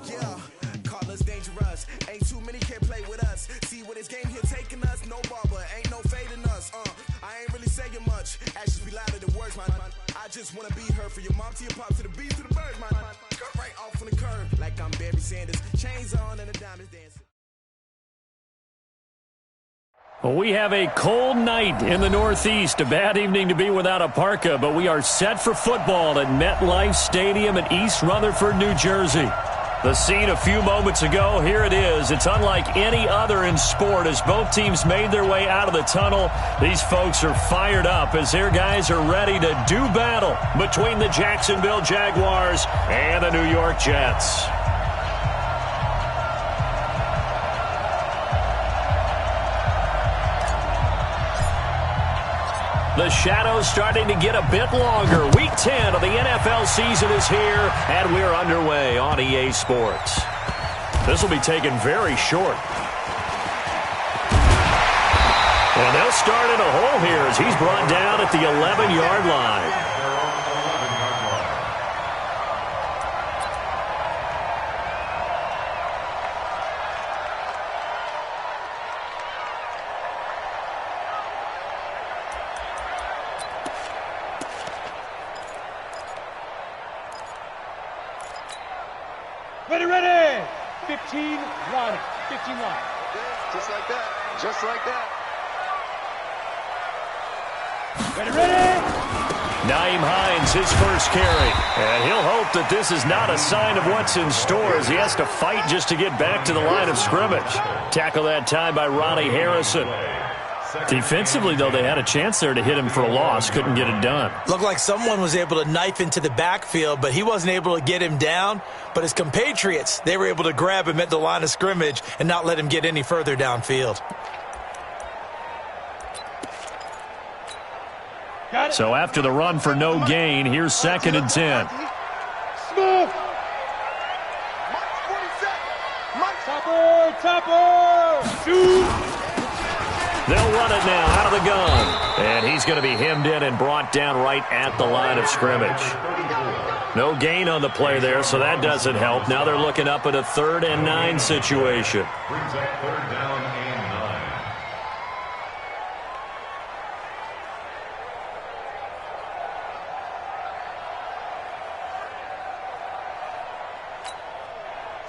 Yeah, call us dangerous. Ain't too many can play with us. See what this game here taking us. No barber, ain't no fading us. I ain't really saying much. Actions be louder than words, man. I just wanna be heard. For your mom to your pop to the beat to the birds, man. Cut right off on the curb like I'm Barry Sanders. Chains on and the diamonds dancing. Well, we have a cold night in the Northeast. A bad evening to be without a parka, but we are set for football at MetLife Stadium in East Rutherford, New Jersey. The scene a few moments ago, here it is. It's unlike any other in sport as both teams made their way out of the tunnel. These folks are fired up as their guys are ready to do battle between the Jacksonville Jaguars and the New York Jets. The shadow's starting to get a bit longer. Week 10 of the NFL season is here, and we're underway on EA Sports. This will be taken very short. And they'll start in a hole here as he's brought down at the 11-yard line. Ready! 15 line. 15 line. Just like that. Just like that. Ready! Naeem Hines, his first carry. And he'll hope that this is not a sign of what's in store as he has to fight just to get back to the line of scrimmage. Tackle that time by Ronnie Harrison. Defensively, though, they had a chance there to hit him for a loss. Couldn't get it done. Looked like someone was able to knife into the backfield, but he wasn't able to get him down. But his compatriots, they were able to grab him at the line of scrimmage and not let him get any further downfield. So after the run for no gain, here's 2nd and 10. Smooth. Topper. Shoot. They'll run it now out of the gun. And he's going to be hemmed in and brought down right at the line of scrimmage. No gain on the play there, so that doesn't help. Now they're looking up at a 3rd and 9 situation. Brings up 3rd down and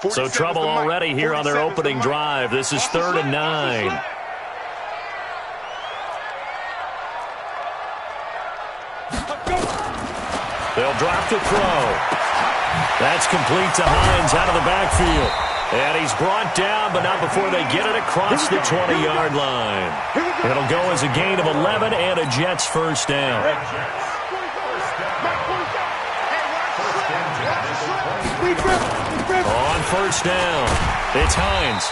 9. So trouble already here on their opening drive. This is 3rd and 9. They'll drop the throw. That's complete to Hines out of the backfield. And he's brought down, but not before they get it across the 20-yard line. It'll go as a gain of 11 and a Jets first down. On first down, it's Hines.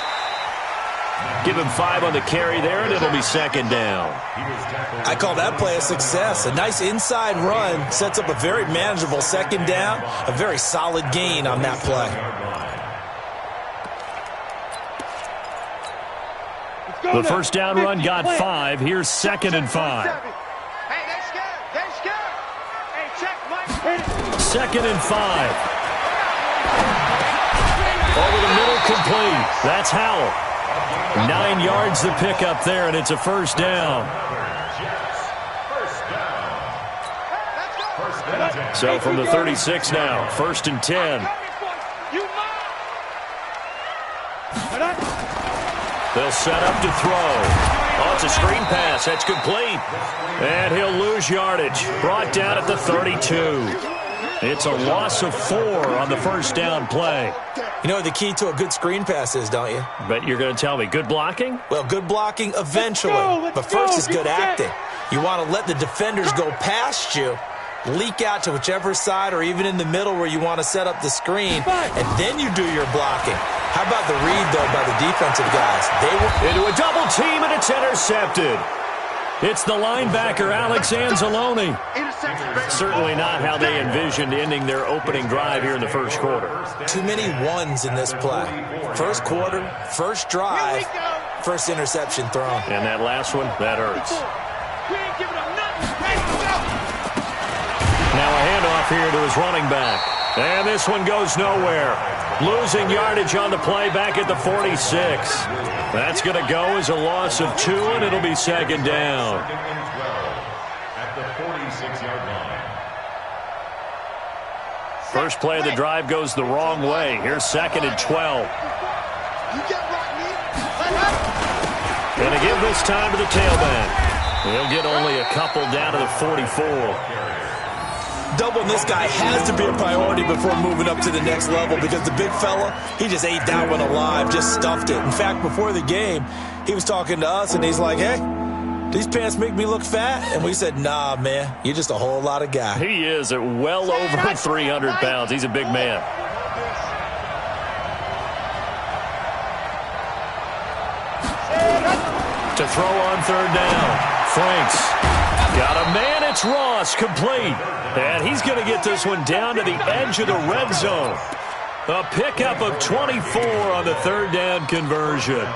Give him 5 on the carry there, and it'll be 2nd down. I call that play a success. A nice inside run sets up a very manageable 2nd down. A very solid gain on that play. The first down run got 5. Here's 2nd and 5. Hey, they scared. They scared. Hey, check, Mike. 2nd and 5. Over the middle, complete. That's Howell. 9 yards the pickup there, and it's a first down. So from the 36 now, 1st and 10. They'll set up to throw. Oh, it's a screen pass. That's complete. And he'll lose yardage. Brought down at the 32. It's a loss of 4 on the first down play. You know what the key to a good screen pass is, don't you? But you're going to tell me, good blocking? Well, good blocking eventually. But first is good acting. You want to let the defenders go past you, leak out to whichever side or even in the middle where you want to set up the screen, and then you do your blocking. How about the read, though, by the defensive guys? They were into a double team, and it's intercepted. It's the linebacker, Alex Anzalone. Certainly not how they envisioned ending their opening drive here in the first quarter. Too many ones in this play. First quarter, first drive, first interception thrown. And that last one, that hurts. Now a handoff here to his running back. And this one goes nowhere. Losing yardage on the play back at the 46. That's going to go as a loss of 2, and it'll be second down. Second and 12 at the 46-yard line. First play of the drive goes the wrong way. Here's second and 12. Going to give this time to the tailback. He'll get only a couple down to the 44. Doubling this guy has to be a priority before moving up to the next level because the big fella, he just ate that one alive, just stuffed it. In fact, before the game, he was talking to us, and he's like, hey, these pants make me look fat? And we said, nah, man, you're just a whole lot of guy. He is at well over 300 pounds. He's a big man. To throw on third down. Franks. Got a man. It's Ross. Complete. And he's going to get this one down to the edge of the red zone. A pickup of 24 on the third down conversion.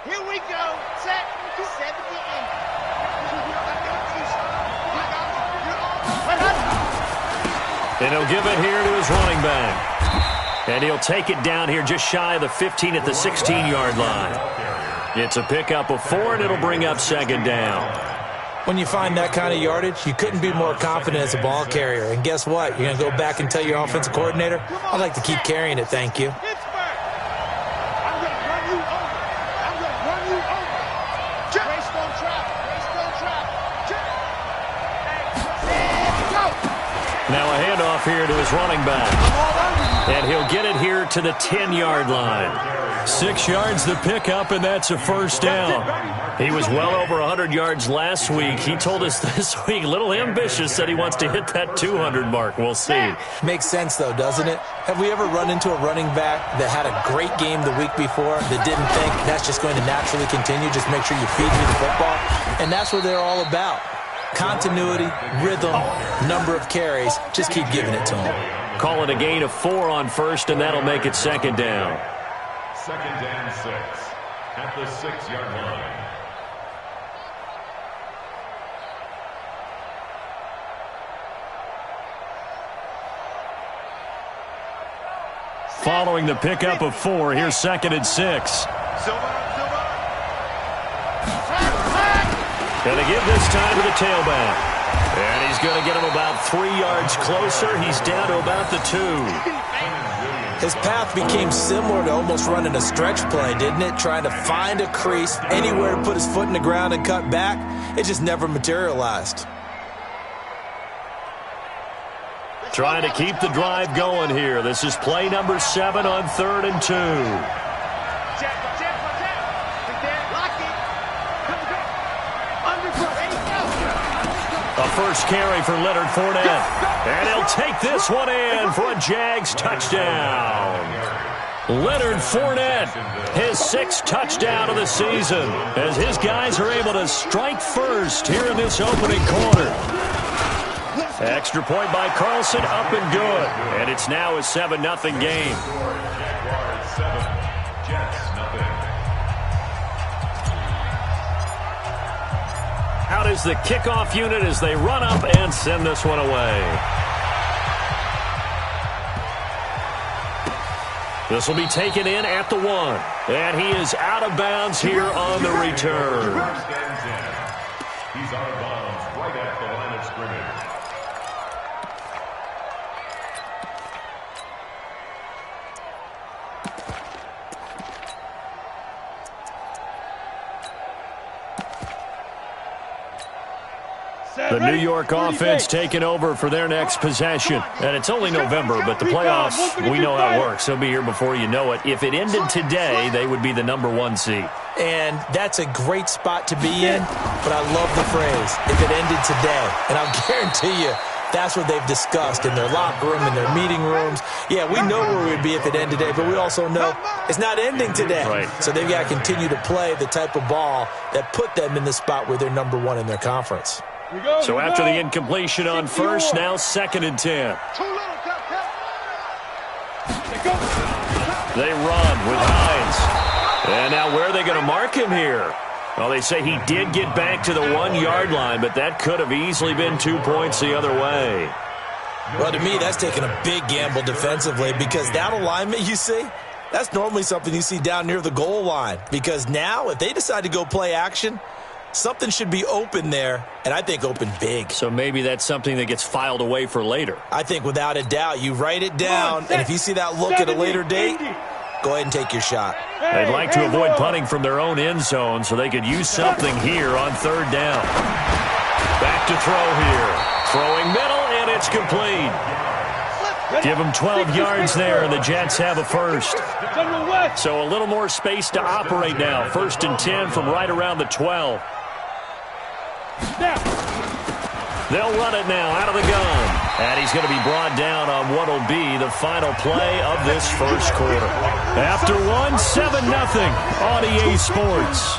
Here we go. Set. 70 And he'll give it here to his running back. And he'll take it down here just shy of the 15 at the 16-yard line. It's a pickup of 4, and it'll bring up second down. When you find that kind of yardage, you couldn't be more confident as a ball carrier. And guess what? You're going to go back and tell your offensive coordinator, I'd like to keep carrying it, thank you. Now a handoff here to his running back. And he'll get it here to the 10-yard line. 6 yards the pickup, and that's a first down. He was well over 100 yards last week. He told us this week, a little ambitious, said he wants to hit that 200 mark. We'll see. Makes sense, though, doesn't it? Have we ever run into a running back that had a great game the week before that didn't think that's just going to naturally continue? Just make sure you feed me the football. And that's what they're all about. Continuity, rhythm, number of carries. Just keep giving it to him. Call it a gain of 4 on first, and that'll make it second down. Second and 6 at the 6-yard line. Following the pickup of 4, here's second and 6. Going to give this time to the tailback. And he's going to get him about 3 yards closer. He's down to about the 2. His path became similar to almost running a stretch play, didn't it? Trying to find a crease, anywhere to put his foot in the ground and cut back. It just never materialized. Trying to keep the drive going here. This is play number 7 on 3rd and 2. A first carry for Leonard Fournette. And he'll take this one in for a Jags touchdown. Leonard Fournette, his 6th touchdown of the season, as his guys are able to strike first here in this opening quarter. Extra point by Carlson, up and good. And it's now a 7-0 game. Jaguars 7, Jets nothing. Out is the kickoff unit as they run up and send this one away. This will be taken in at the 1. And he is out of bounds here on the return. He's out of bounds right at the line of scrimmage. The New York offense taking over for their next possession. And it's only November, but the playoffs, we know how it works. They'll be here before you know it. If it ended today, they would be the number 1 seed. And that's a great spot to be in, but I love the phrase, if it ended today. And I'll guarantee you, that's what they've discussed in their locker room, in their meeting rooms. Yeah, we know where we'd be if it ended today, but we also know it's not ending today. Right. So they've got to continue to play the type of ball that put them in the spot where they're number 1 in their conference. So after the incompletion on first, now 2nd and 10. They run with Hines. And now where are they going to mark him here? Well, they say he did get back to the 1-yard line, but that could have easily been 2 points the other way. Well, to me, that's taking a big gamble defensively because that alignment you see, that's normally something you see down near the goal line. Because now, if they decide to go play action, something should be open there, and I think open big. So maybe that's something that gets filed away for later. I think without a doubt, you write it down, and if you see that look at a later date, go ahead and take your shot. They'd like to avoid punting from their own end zone so they could use something here on 3rd down. Back to throw here. Throwing middle, and it's complete. Give them 12 yards there, and the Jets have a first. So a little more space to operate now. 1st and 10 from right around the 12. They'll run it now out of the gun. And he's going to be brought down on what will be the final play of this first quarter. After one, 7-0 on EA Sports.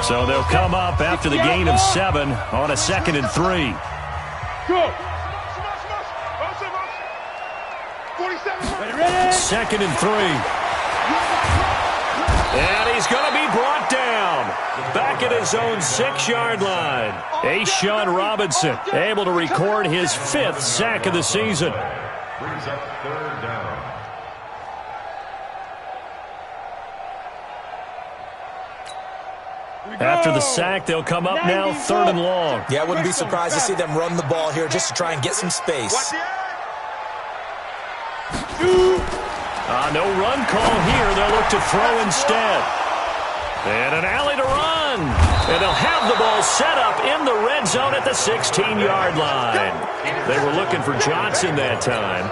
So they'll come up after the gain of 7 on a 2nd and 3. Go. 2nd and 3. And he's going to be brought down. Back at his own 6-yard line. Ashawn Robinson able to record his 5th sack of the season. Brings up 3rd down. After the sack, they'll come up now 3rd and long. Yeah, I wouldn't be surprised to see them run the ball here just to try and get some space. No run call here. They'll look to throw instead. And an alley to run. And they'll have the ball set up in the red zone at the 16-yard line. They were looking for Johnson that time.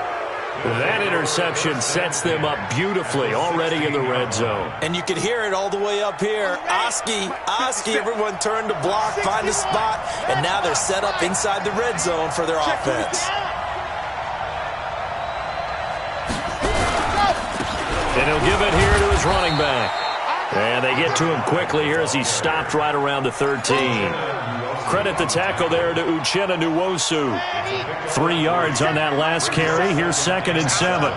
That interception sets them up beautifully already in the red zone. And you could hear it all the way up here. Oski, everyone turned to block, find a spot, and now they're set up inside the red zone for their offense. And he'll give it here to his running back. And they get to him quickly here as he stopped right around the 13. Credit the tackle there to Uchenna Nwosu. 3 yards on that last carry. Here's 2nd and 7.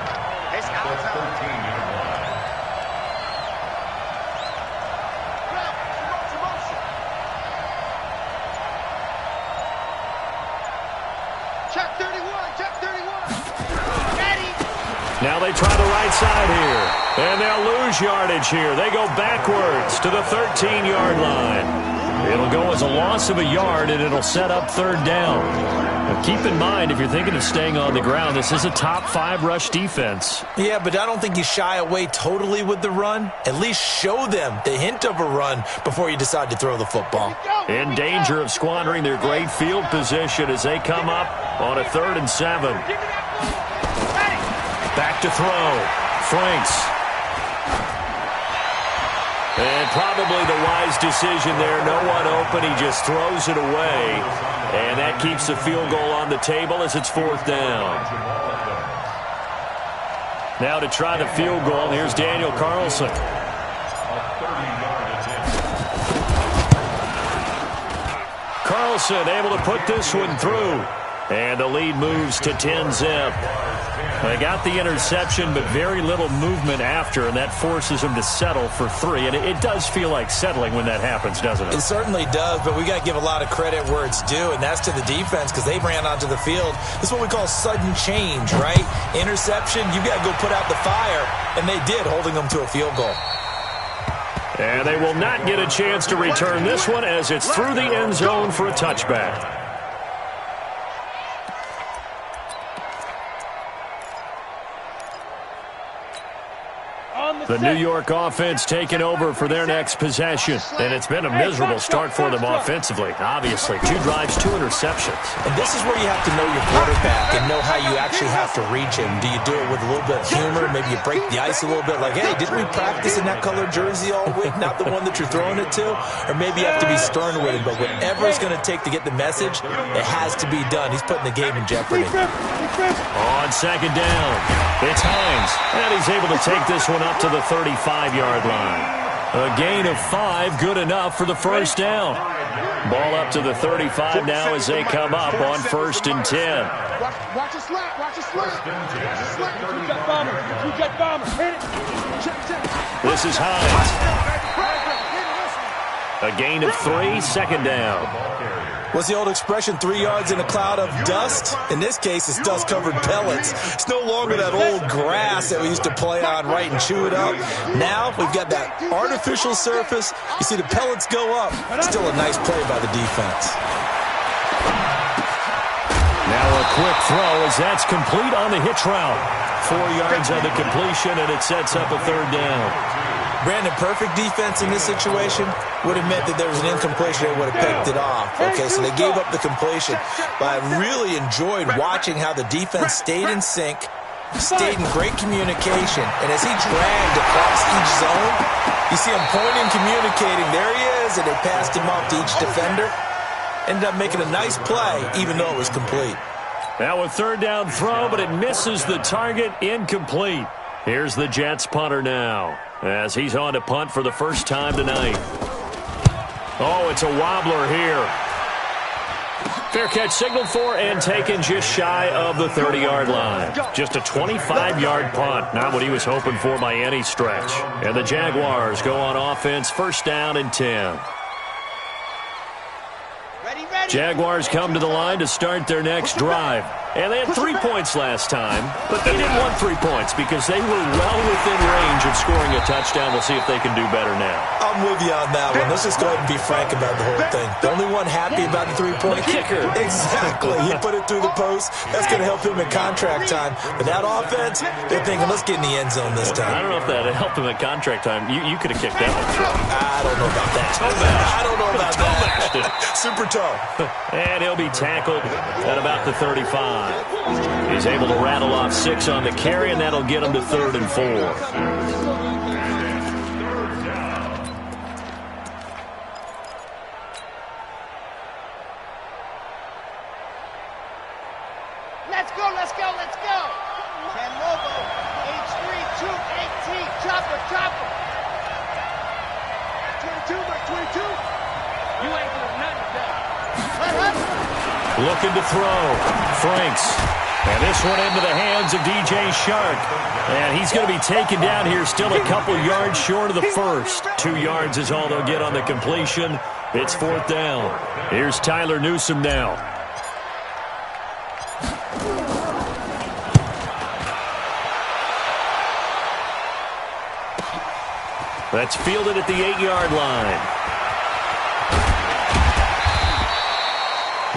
Check 31, check 31. Now they try the right side here. And they'll lose yardage here. They go backwards to the 13-yard line. It'll go as a loss of a yard, and it'll set up 3rd down. Now keep in mind, if you're thinking of staying on the ground, this is a top 5 rush defense. Yeah, but I don't think you shy away totally with the run. At least show them the hint of a run before you decide to throw the football. In danger of squandering their great field position as they come up on a 3rd and 7. Back to throw. Franks. And probably the wise decision there. No one open. He just throws it away. And that keeps the field goal on the table as it's 4th down. Now to try the field goal, here's Daniel Carlson. Carlson able to put this one through. And the lead moves to 10-zip. They got the interception, but very little movement after, and that forces them to settle for 3. And it does feel like settling when that happens, doesn't it? It certainly does, but we got to give a lot of credit where it's due, and that's to the defense because they ran onto the field. This is what we call sudden change, right? Interception, you got to go put out the fire, and they did, holding them to a field goal. And they will not get a chance to return this one as it's through the end zone for a touchback. The New York offense taking over for their next possession. And it's been a miserable start for them offensively. Obviously, 2 drives, 2 interceptions. And this is where you have to know your quarterback and know how you actually have to reach him. Do you do it with a little bit of humor? Maybe you break the ice a little bit like, hey, didn't we practice in that colored jersey all week? Not the one that you're throwing it to? Or maybe you have to be stern with him. But whatever it's going to take to get the message, it has to be done. He's putting the game in jeopardy. On 2nd down, it's Hines. And he's able to take this one up to the 35-yard line. A gain of 5, good enough for the first down. Ball up to the 35 now as they come up on 1st and 10. Watch a slant. Watch a slant. Two-jet bomber. Two-jet bomber. Hit it. Check. This is Hines. A gain of 3, 2nd down. What's the old expression, 3 yards in a cloud of dust? In this case, it's dust-covered pellets. It's no longer that old grass that we used to play on, right, and chew it up. Now we've got that artificial surface. You see the pellets go up. Still a nice play by the defense. Now a quick throw as that's complete on the hitch route. 4 yards on the completion, and it sets up a 3rd down. Brandon, perfect defense in this situation would have meant that there was an incompletion. They would have picked it off. Okay, so they gave up the completion. But I really enjoyed watching how the defense stayed in sync, stayed in great communication. And as he dragged across each zone, you see him pointing, communicating. There he is, and they passed him off to each defender. Ended up making a nice play, even though it was complete. Now a 3rd down throw, but it misses the target, incomplete. Here's the Jets punter now, as he's on to punt for the first time tonight. Oh, it's a wobbler here. Fair catch signaled for and taken just shy of the 30-yard line. Just a 25-yard punt, not what he was hoping for by any stretch. And the Jaguars go on offense, 1st down and 10. Jaguars come to the line to start their next drive. And they had 3 points last time, but they didn't want 3 points because they were well within range of scoring a touchdown. We'll see if they can do better now. I'm with you on that one. Let's just go ahead and be frank about the whole thing. The only one happy about the 3-point kicker. Exactly. He put it through the post. That's going to help him in contract time. But that offense, they're thinking, let's get in the end zone this time. I don't know if that helped him in contract time. You could have kicked that one through. I don't know about that. I don't know about that. Super toe. And he'll be tackled at about the 35. He's able to rattle off 6 on the carry, and that'll get him to 3rd and 4. Let's go. 10 Lobo, H3, 218, chopper. 22, by 22. You ain't doing nothing today. Looking to throw. Franks. And this one into the hands of DJ Shark. And he's going to be taken down here, still a couple yards short of the first. 2 yards is all they'll get on the completion. It's 4th down. Here's Tyler Newsome now. That's fielded at the 8-yard line.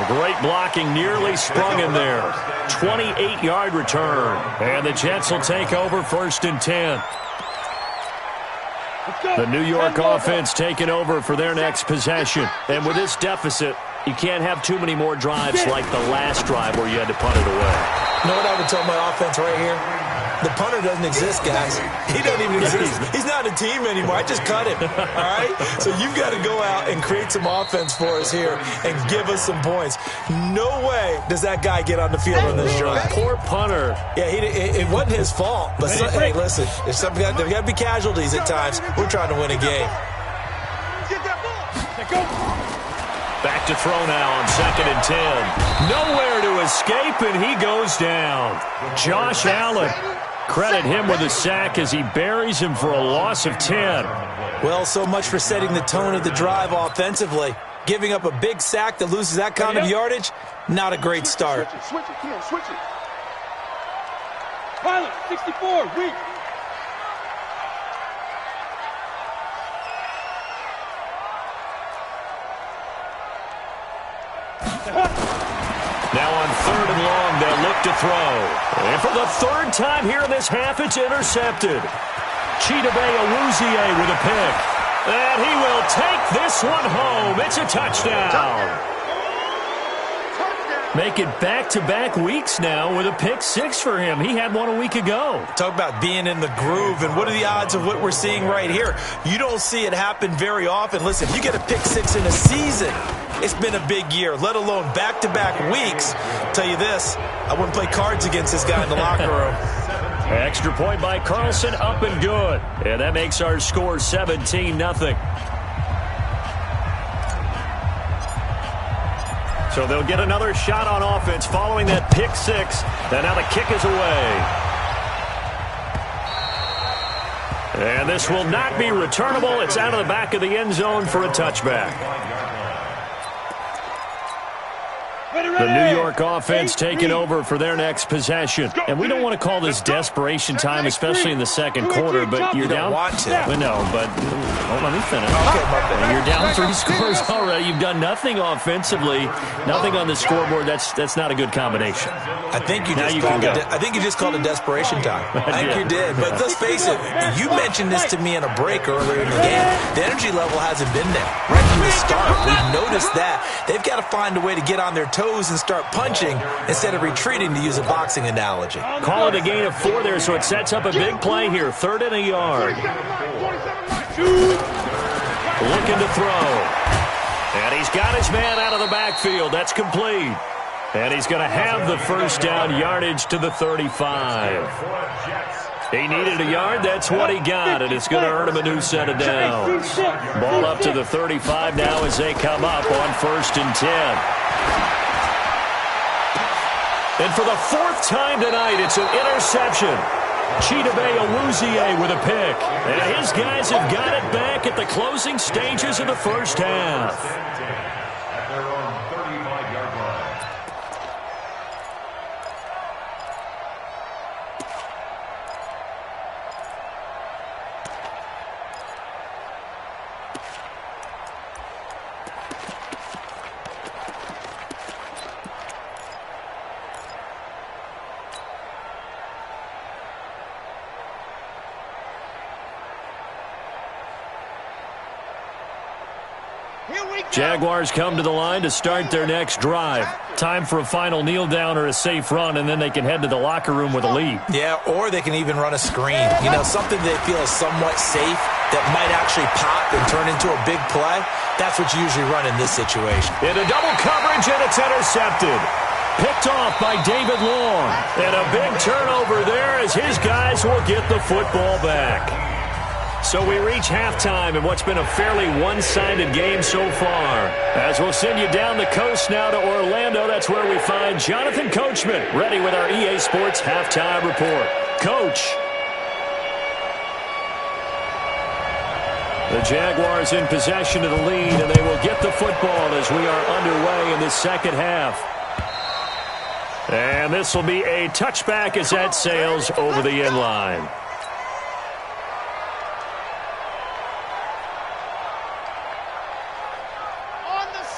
Great blocking, nearly sprung him there. 28-yard return. And the Jets will take over 1st and 10. The New York offense taking over for their next possession. And with this deficit, you can't have too many more drives like the last drive where you had to punt it away. You know what I would tell my offense right here? The punter doesn't exist, guys. He doesn't even exist. He's not a team anymore. I just cut him, all right? So you've got to go out and create some offense for us here and give us some points. No way does that guy get on the field on this drive. Poor punter. Yeah, it wasn't his fault. But, hey, listen, there's got to be casualties at times. We're trying to win a game. Back to throw now on 2nd and 10. Nowhere to escape, and he goes down. Josh Allen. Credit him with a sack as he buries him for a loss of 10. Well, so much for setting the tone of the drive offensively. Giving up a big sack that loses that kind of yardage, not a great start. Switch it, Ken, switch it. Pilot, 64, weak. Now on 3rd and long, they'll look to throw. And for the 3rd time here in this half, it's intercepted. Chidobe Awuzie with a pick. And he will take this one home. It's a touchdown. Make it back-to-back weeks now with a pick 6 for him. He had one a week ago. Talk about being in the groove, and what are the odds of what we're seeing right here? You don't see it happen very often. Listen, if you get a pick 6 in a season, it's been a big year, let alone back-to-back weeks. I'll tell you this, I wouldn't play cards against this guy in the locker room. Extra point by Carlson, up and good. And that makes our score 17-0. So they'll get another shot on offense following that pick six. And now the kick is away. And this will not be returnable. It's out of the back of the end zone for a touchback. The New York offense taking over for their next possession. And we don't want to call this desperation time, especially in the second quarter, but you're down. Want to. No, but let me finish. Okay, my bad. You're down 3 scores already. You've done nothing offensively, nothing on the scoreboard. That's not a good combination. I think you just called it desperation time. I think you did. But let's face it, you mentioned this to me in a break earlier in the game. The energy level hasn't been there right from the start. We've noticed that. They've got to find a way to get on their toes and start punching instead of retreating, to use a boxing analogy. Call it a gain of 4 there, so it sets up a big play here. 3rd and a yard. Looking to throw. And he's got his man out of the backfield. That's complete. And he's going to have the first down yardage to the 35. He needed a yard. That's what he got, and it's going to earn him a new set of downs. Ball up to the 35 now as they come up on 1st and 10. And for the 4th time tonight, it's an interception. Chidobe Awuzie with a pick. And his guys have got it back at the closing stages of the first half. At their own 35-yard line. Jaguars come to the line to start their next drive. Time for a final kneel down or a safe run, and then they can head to the locker room with a lead. Yeah, or they can even run a screen. Something they feel is somewhat safe that might actually pop and turn into a big play. That's what you usually run in this situation. Into double coverage, and it's intercepted. Picked off by David Long. And a big turnover there as his guys will get the football back. So we reach halftime in what's been a fairly one-sided game so far. As we'll send you down the coast now to Orlando, that's where we find Jonathan Coachman, ready with our EA Sports Halftime Report. Coach. The Jaguars in possession of the lead, and they will get the football as we are underway in the second half. And this will be a touchback as that sails over the end line.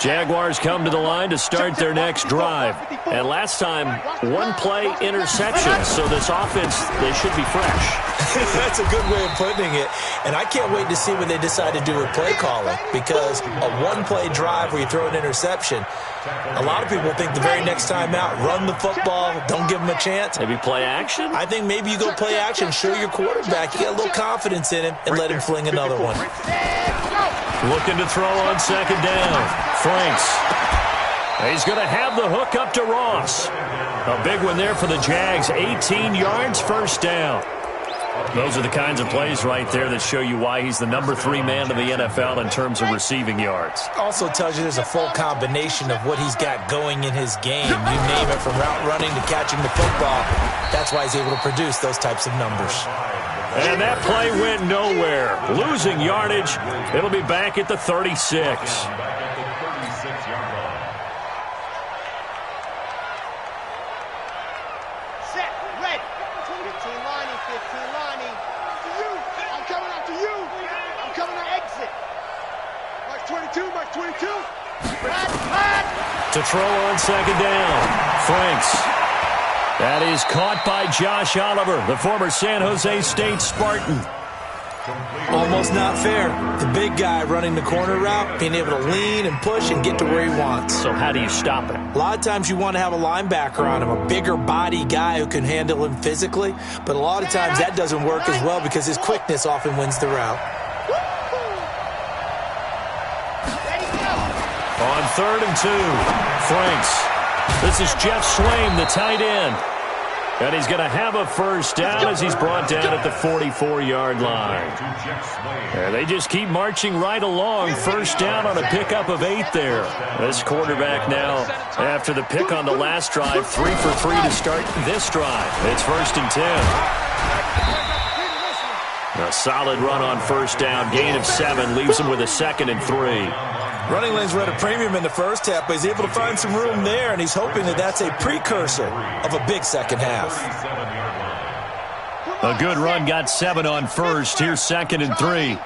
Jaguars come to the line to start their next drive. And last time, 1-play interception. So this offense, they should be fresh. That's a good way of putting it. And I can't wait to see what they decide to do with play calling. Because a 1-play drive where you throw an interception, a lot of people think the very next time out, run the football, don't give them a chance. Maybe play action? I think maybe you go play action, show your quarterback, you get a little confidence in him, and let him fling another one. Looking to throw on second down. Franks. He's going to have the hook up to Ross. A big one there for the Jags. 18 yards, first down. Those are the kinds of plays right there that show you why he's the number 3 man in the NFL in terms of receiving yards. Also tells you there's a full combination of what he's got going in his game. You name it, from route running to catching the football. That's why he's able to produce those types of numbers. And that play went nowhere. Losing yardage. It'll be back at the 36. To throw on second down. Franks. That is caught by Josh Oliver, the former San Jose State Spartan. Almost not fair. The big guy running the corner route, being able to lean and push and get to where he wants. So how do you stop it? A lot of times you want to have a linebacker on him, a bigger body guy who can handle him physically. But a lot of times that doesn't work as well because his quickness often wins the route. On 3rd and 2, Franks. This is Jeff Swaim, the tight end. And he's going to have a first down as he's brought down at the 44-yard line. And they just keep marching right along. First down on a pickup of 8 there. This quarterback now, after the pick on the last drive, 3 for 3 to start this drive. It's 1st and 10. A solid run on first down. Gain of 7 leaves him with a 2nd and 3. Running lanes were at a premium in the first half, but he's able to find some room there, and he's hoping that that's a precursor of a big second half. A good run, got 7 on first. Here's 2nd and 3.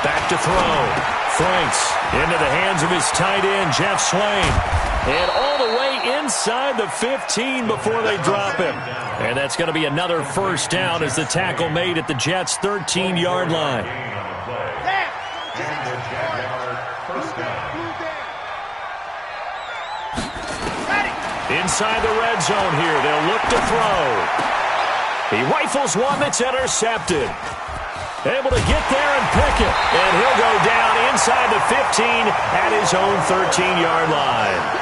Back to throw. Franks into the hands of his tight end, Jeff Swain. And all the way inside the 15 before they drop him. And that's going to be another first down as the tackle made at the Jets' 13-yard line. Inside the red zone here, they'll look to throw. He rifles one that's intercepted. Able to get there and pick it. And he'll go down inside the 15 at his own 13-yard line.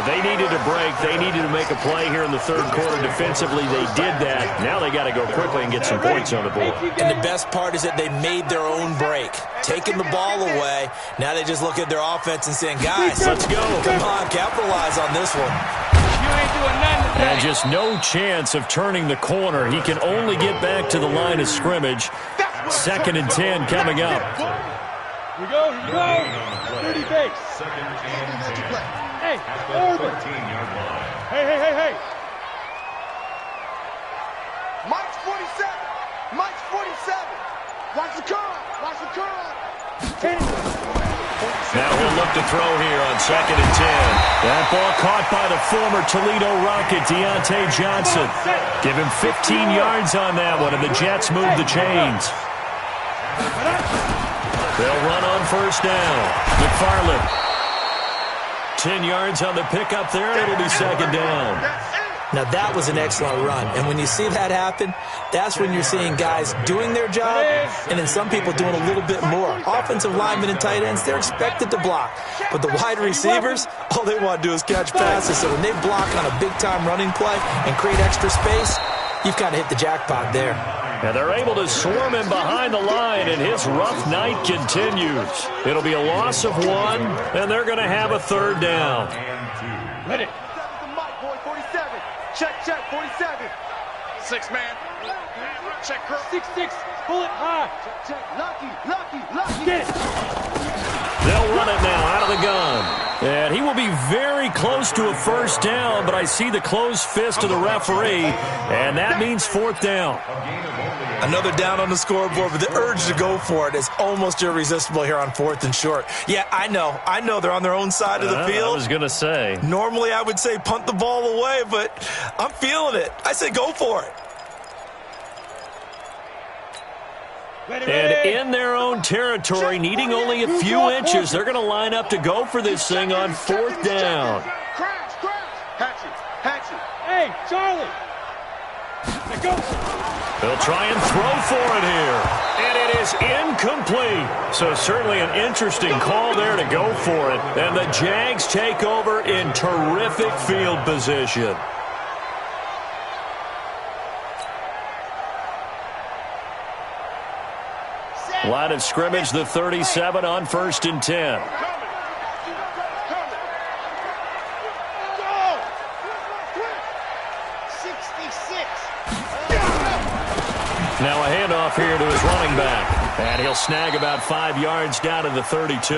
They needed a break. They needed to make a play here in the third quarter defensively. They did that. Now they got to go quickly and get some points on the board. And the best part is that they made their own break. Taking the ball away. Now they just look at their offense and saying, guys, let's go. Come on, capitalize on this one. You ain't doing nothing today. And just no chance of turning the corner. He can only get back to the line of scrimmage. 2nd and 10 coming up. Here we go, here we go. 30 base. Hey, Orban. Hey. Mike's 47. Mike's 47. Watch the curl. Watch the curl. Now he'll look to throw here on 2nd and 10. That ball caught by the former Toledo Rocket, Deontay Johnson. Give him 15 yards on that one, and the Jets move the chains. They'll run on first down. McFarland. 10 yards on the pickup there, and it'll be 2nd down. Now, that was an excellent run. And when you see that happen, that's when you're seeing guys doing their job and then some people doing a little bit more. Offensive linemen and tight ends, they're expected to block. But the wide receivers, all they want to do is catch passes. So when they block on a big-time running play and create extra space, you've kind of hit the jackpot there. And they're able to swarm him behind the line, and his rough night continues. It'll be a loss of 1, and they're going to have a 3rd down. Ready. Check, 47. 6 man. Check, curl. 6-6. Pull it high. Check. Lucky. Get it. They'll run it now out of the gun. And he will be very close to a first down, but I see the closed fist of the referee, and that means 4th down. Another down on the scoreboard, but the urge to go for it is almost irresistible here on 4th and short. Yeah, I know they're on their own side of the field. I was going to say. Normally I would say punt the ball away, but I'm feeling it. I say go for it. And in their own territory, needing only a few inches, they're going to line up to go for this thing on 4th down. Hatchet. Hey, Charlie. Let go. They'll try and throw for it here. And it is incomplete. So certainly an interesting call there to go for it. And the Jags take over in terrific field position. Line of scrimmage, the 37 on 1st and 10. Now a handoff here to his running back. And he'll snag about 5 yards down to the 32.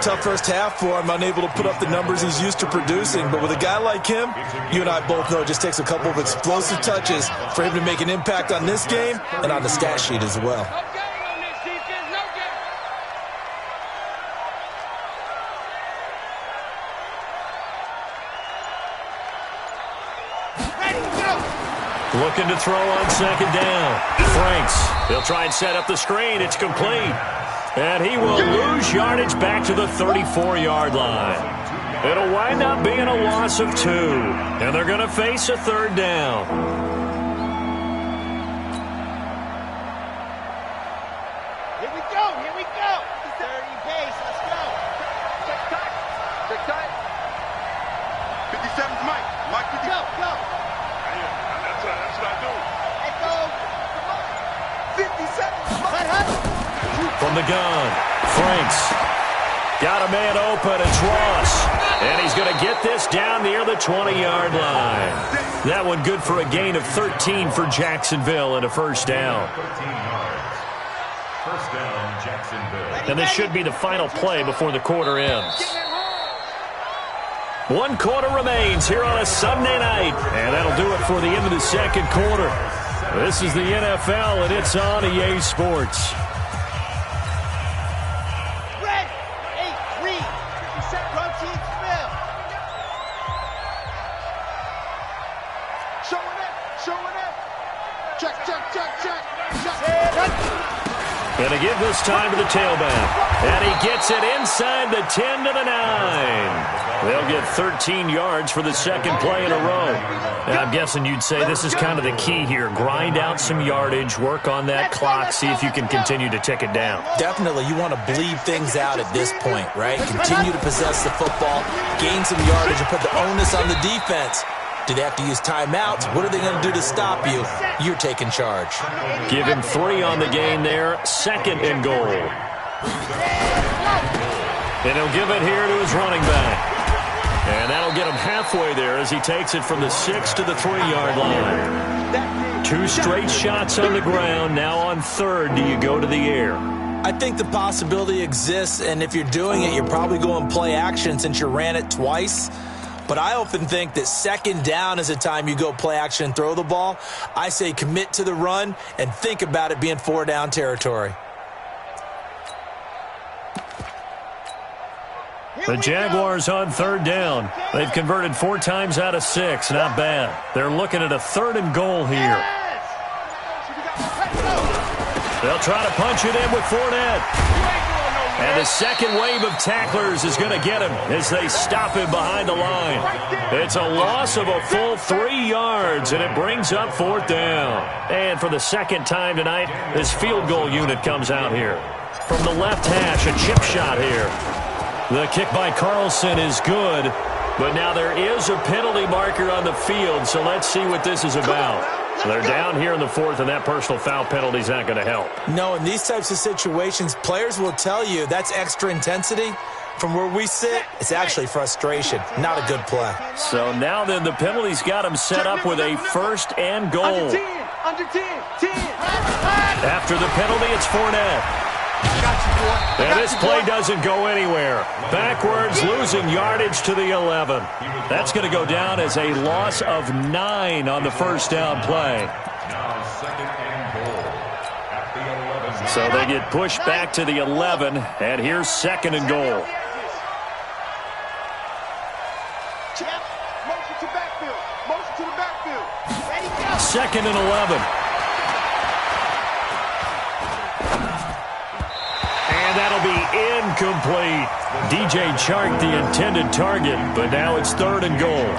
Tough first half for him, unable to put up the numbers he's used to producing. But with a guy like him, you and I both know it just takes a couple of explosive touches for him to make an impact on this game and on the stat sheet as well. Looking to throw on 2nd down. Franks. He'll try and set up the screen. It's complete. And he will lose yardage back to the 34-yard line. It'll wind up being a loss of 2. And they're going to face a 3rd down. Here we go. 30 pace. Let's go. Check tight. Go. That's what I do. Let's go. 50 seconds. From the gun, Franks. Got a man open, it's Ross. And he's going to get this down near the 20-yard line. That one good for a gain of 13 for Jacksonville and a first down. 13 yards. First down, Jacksonville. And this should be the final play before the quarter ends. 1 quarter remains here on a Sunday night. And that'll do it for the end of the second quarter. This is the NFL, and it's on EA Sports. Going to give this time to the tailback. And he gets it inside the 10 to the 9. They'll get 13 yards for the second play in a row. And I'm guessing you'd say this is kind of the key here. Grind out some yardage, work on that clock, see if you can continue to tick it down. Definitely, you want to bleed things out at this point, right? Continue to possess the football, gain some yardage, and put the onus on the defense. Do they have to use timeouts? What are they going to do to stop you? You're taking charge. Give him 3 on the gain there. Second and goal. And he'll give it here to his running back. And that'll get him halfway there as he takes it from the 6 to the 3-yard line. 2 straight shots on the ground. Now on third, do you go to the air? I think the possibility exists, and if you're doing it, you're probably going play action since you ran it twice. But I often think that second down is a time you go play action and throw the ball. I say commit to the run and think about it being 4-down territory. The Jaguars on third down. They've converted 4 times out of 6. Not bad. They're looking at a 3rd and goal here. They'll try to punch it in with Fournette. And the second wave of tacklers is going to get him as they stop him behind the line. It's a loss of a full 3 yards, and it brings up 4th down. And for the second time tonight, this field goal unit comes out here. From the left hash, a chip shot here. The kick by Carlson is good, but now there is a penalty marker on the field, so let's see what this is about. They're down here in the 4th, and that personal foul penalty is not going to help. No, in these types of situations, players will tell you that's extra intensity. From where we sit, it's actually frustration. Not a good play. So now then, the penalty's got him set up with a 1st and goal. Under 10. After the penalty, it's Fournette. And this play doesn't go anywhere. Backwards, losing yardage to the 11. That's going to go down as a loss of 9 on the first down play. Now second and goal at the 11. So they get pushed back to the 11, and here's second and goal. Motion to the backfield. Second and 11. And that'll be incomplete. DJ Chark, the intended target, but now it's 3rd and goal.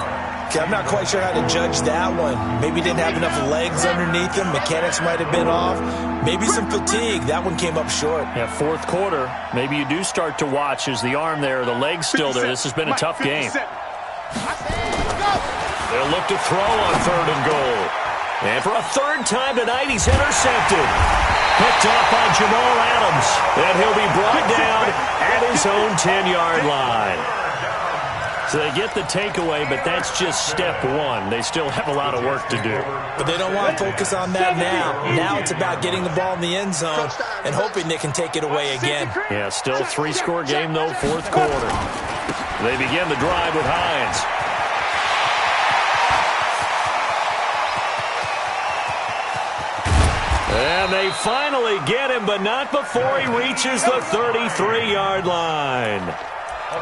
Okay, I'm not quite sure how to judge that one. Maybe didn't have enough legs underneath him. Mechanics might have been off. Maybe some fatigue. That one came up short. Yeah, 4th quarter. Maybe you do start to watch as the arm there, the leg's still there. This has been a tough game. They'll look to throw on 3rd and goal. And for a 3rd time tonight, he's intercepted. Picked off by Jamal Adams. And he'll be brought down at his own 10-yard line. So they get the takeaway, but that's just step 1. They still have a lot of work to do. But they don't want to focus on that now. Now it's about getting the ball in the end zone and hoping they can take it away again. Yeah, still a 3-score game, though, 4th quarter. They begin the drive with Hines. And they finally get him, but not before he reaches the 33-yard line.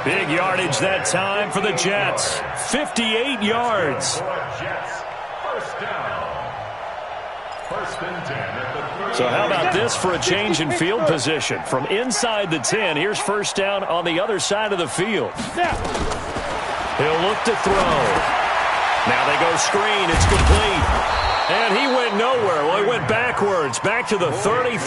Big yardage that time for the Jets. 58 yards. First down. 1st and 10 at the So how about this for a change in field position? From inside the 10, here's first down on the other side of the field. He'll look to throw. Now they go screen. It's complete. And he went nowhere. Well, he went backwards, back to the 33.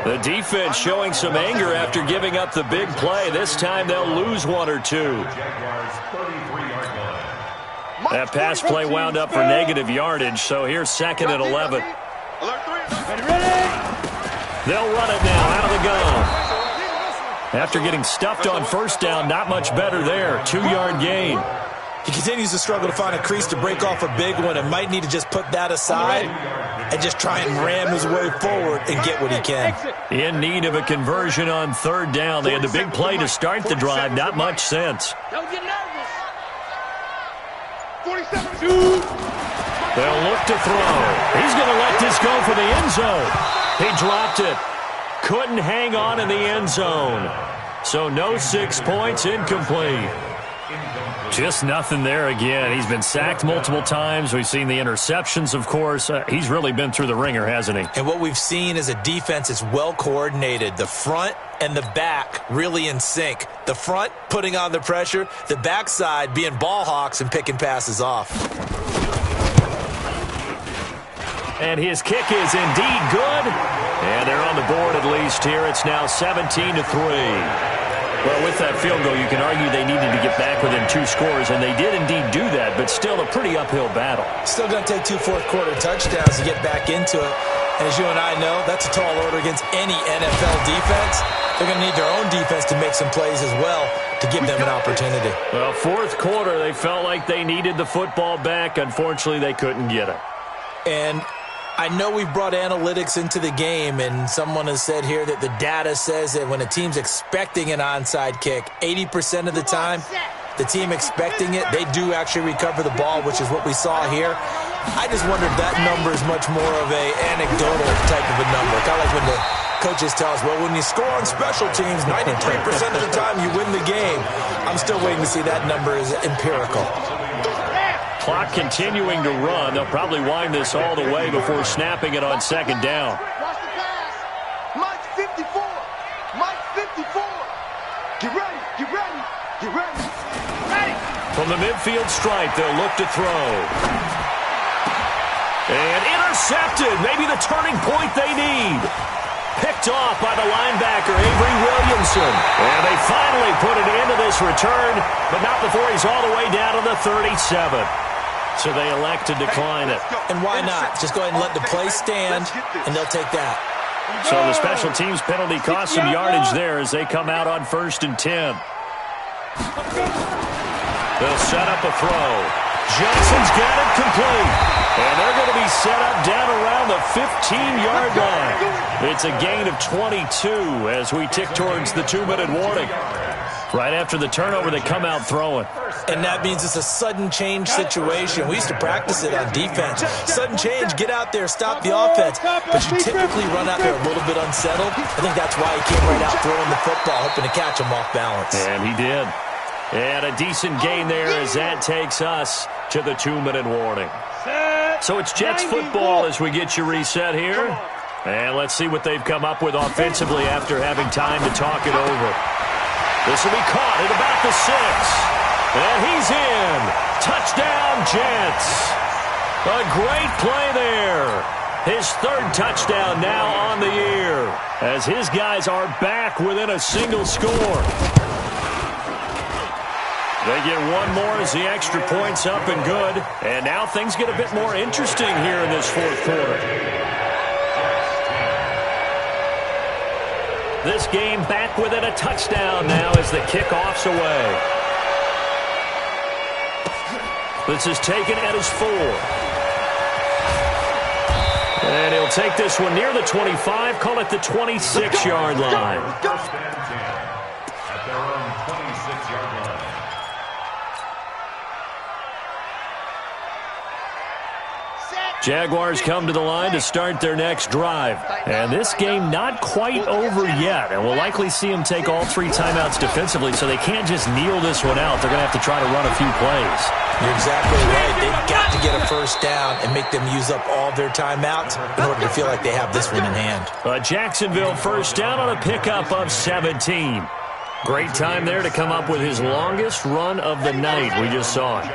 The defense showing some anger after giving up the big play. This time they'll lose 1 or 2. Jaguars 33-yard line. That pass play wound up for negative yardage, so here's 2nd and 11. They'll run it now out of the gun. After getting stuffed on 1st down, not much better there. 2-yard gain. He continues to struggle to find a crease to break off a big one and might need to just put that aside and just try and ram his way forward and get what he can. In need of a conversion on 3rd down. They had the big play to start the drive. Not much sense. Don't get nervous. 47-2. They'll look to throw. He's going to let this go for the end zone. He dropped it. Couldn't hang on in the end zone. So no 6 points, incomplete. Just nothing there again. He's been sacked multiple times. We've seen the interceptions, of course. He's really been through the ringer, hasn't he? And what we've seen is a defense that's well coordinated. The front and the back really in sync. The front putting on the pressure, the backside being ball hawks and picking passes off. And his kick is indeed good. And they're on the board at least here. It's now 17-3. Well, with that field goal, you can argue they needed to get back within 2 scores, and they did indeed do that, but still a pretty uphill battle. Still going to take 2 fourth-quarter touchdowns to get back into it. And as you and I know, that's a tall order against any NFL defense. They're going to need their own defense to make some plays as well to give them an opportunity. Well, 4th quarter, they felt like they needed the football back. Unfortunately, they couldn't get it. And I know we've brought analytics into the game, and someone has said here that the data says that when a team's expecting an onside kick, 80% of the time, the team expecting it, they do actually recover the ball, which is what we saw here. I just wonder if that number is much more of a anecdotal type of a number. Kind of like when the coaches tell us, well, when you score on special teams, 93% of the time you win the game. I'm still waiting to see that number is empirical. Clock continuing to run. They'll probably wind this all the way before snapping it on 2nd down. Watch the pass. Mike 54. Mike 54. Get ready. Get ready. Get ready. Ready. From the midfield stripe, they'll look to throw. And intercepted. Maybe the turning point they need. Picked off by the linebacker, Avery Williamson. And they finally put an end to this return, but not before he's all the way down to the 37. So they elect to decline it. And why not? Just go ahead and let the play stand, and they'll take that. So the special teams penalty cost some yardage there as they come out on 1st and 10. They'll set up a throw. Johnson's got it complete. And they're going to be set up down around the 15-yard line. It's a gain of 22 as we tick towards the 2-minute warning. Right after the turnover, they come out throwing. And that means it's a sudden change situation. We used to practice it on defense. Sudden change, get out there, stop the offense. But you typically run out there a little bit unsettled. I think that's why he came right out throwing the football, hoping to catch him off balance. And he did. And a decent gain there as that takes us to the 2-minute warning. So it's Jets football as we get you reset here. And let's see what they've come up with offensively after having time to talk it over. This will be caught at about the 6. And he's in. Touchdown, Jets. A great play there. His 3rd touchdown now on the year as his guys are back within a single score. They get one more as the extra point's up and good. And now things get a bit more interesting here in this 4th quarter. This game back within a touchdown now as the kickoff's away. This is taken at his 4. And he'll take this one near the 25, call it the 26-yard line. At their own 26-yard line. Jaguars come to the line to start their next drive. And this game not quite over yet. And we'll likely see them take all 3 timeouts defensively, so they can't just kneel this one out. They're going to have to try to run a few plays. You're exactly right. They've got to get a 1st down and make them use up all their timeouts in order to feel like they have this one in hand. Jacksonville 1st down on a pickup of 17. Great time there to come up with his longest run of the night. We just saw it.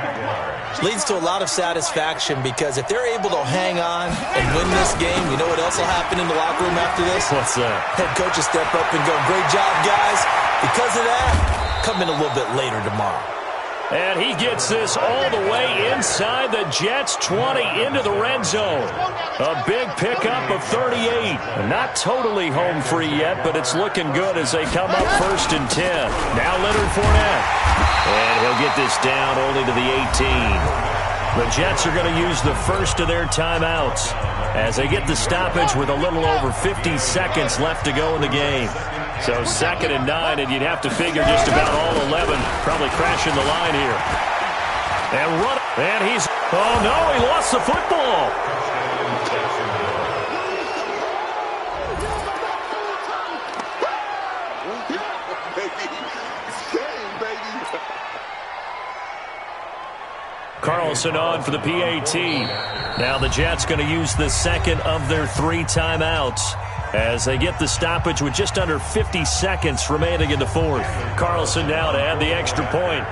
Leads to a lot of satisfaction because if they're able to hang on and win this game, you know what else will happen in the locker room after this? What's that? Head coaches step up and go, great job, guys. Because of that, come in a little bit later tomorrow. And he gets this all the way inside the Jets' 20 into the red zone. A big pickup of 38. Not totally home free yet, but it's looking good as they come up 1st and 10. Now Leonard Fournette. And he'll get this down only to the 18. The Jets are going to use the first of their timeouts as they get the stoppage with a little over 50 seconds left to go in the game. So 2nd and 9, and you'd have to figure just about all 11 probably crashing the line here. And run, and he's, oh no, he lost the football. Carlson on for the PAT. Now the Jets going to use the second of their 3 timeouts as they get the stoppage with just under 50 seconds remaining in the 4th. Carlson now to add the extra point.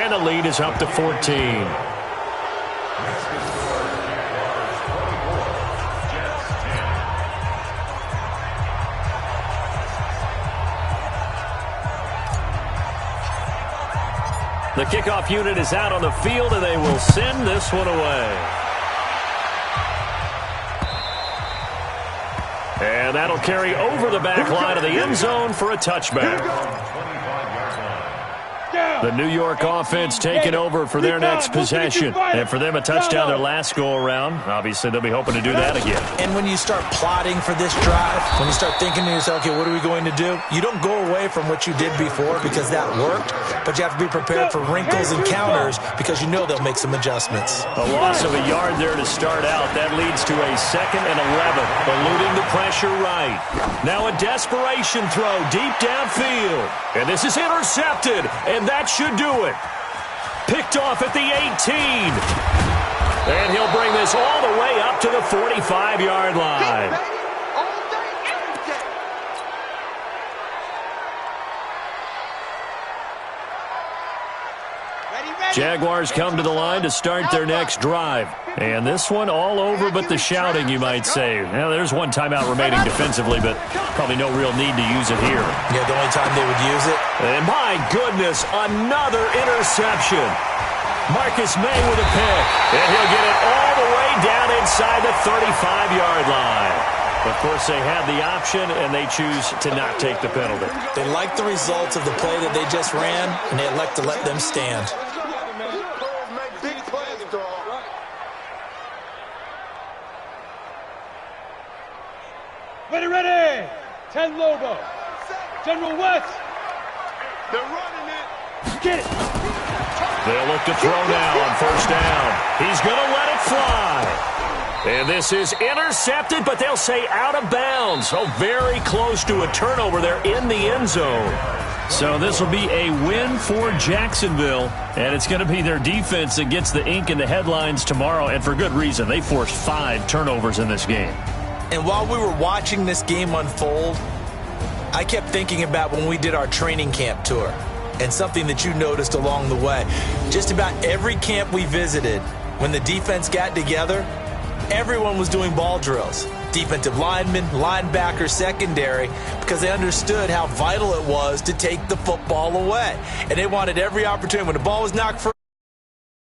And the lead is up to 14. The kickoff unit is out on the field, and they will send this one away. And that'll carry over the back line of the end zone for a touchback. The New York offense taking over for their next possession. And for them, a touchdown their last go-around. Obviously, they'll be hoping to do that again. And when you start plotting for this drive, when you start thinking to yourself, okay, what are we going to do? You don't go away from what you did before because that worked, but you have to be prepared for wrinkles and counters because you know they'll make some adjustments. A loss of a yard there to start out. That leads to a 2nd and 11, eluding the pressure right. Now a desperation throw deep downfield. And this is intercepted, and that should do it. Picked off at the 18. And he'll bring this all the way up to the 45-yard line. Jaguars come to the line to start their next drive. And this one all over but the shouting, you might say. Now, there's one timeout remaining defensively, but probably no real need to use it here. Yeah, the only time they would use it. And my goodness, another interception. Marcus May with a pick. And he'll get it all the way down inside the 35-yard line. Of course, they had the option, and they choose to not take the penalty. They like the results of the play that they just ran, and they elect to let them stand. Ready. 10 Lobo. General West. They're running it. Get it. They'll look to throw now on 1st down. He's going to let it fly. And this is intercepted, but they'll say out of bounds. Oh, very close to a turnover there in the end zone. So this will be a win for Jacksonville, and it's going to be their defense that gets the ink in the headlines tomorrow, and for good reason. They forced 5 turnovers in this game. And while we were watching this game unfold, I kept thinking about when we did our training camp tour and something that you noticed along the way. Just about every camp we visited, when the defense got together, everyone was doing ball drills. Defensive linemen, linebackers, secondary, because they understood how vital it was to take the football away. And they wanted every opportunity. When the ball was knocked free,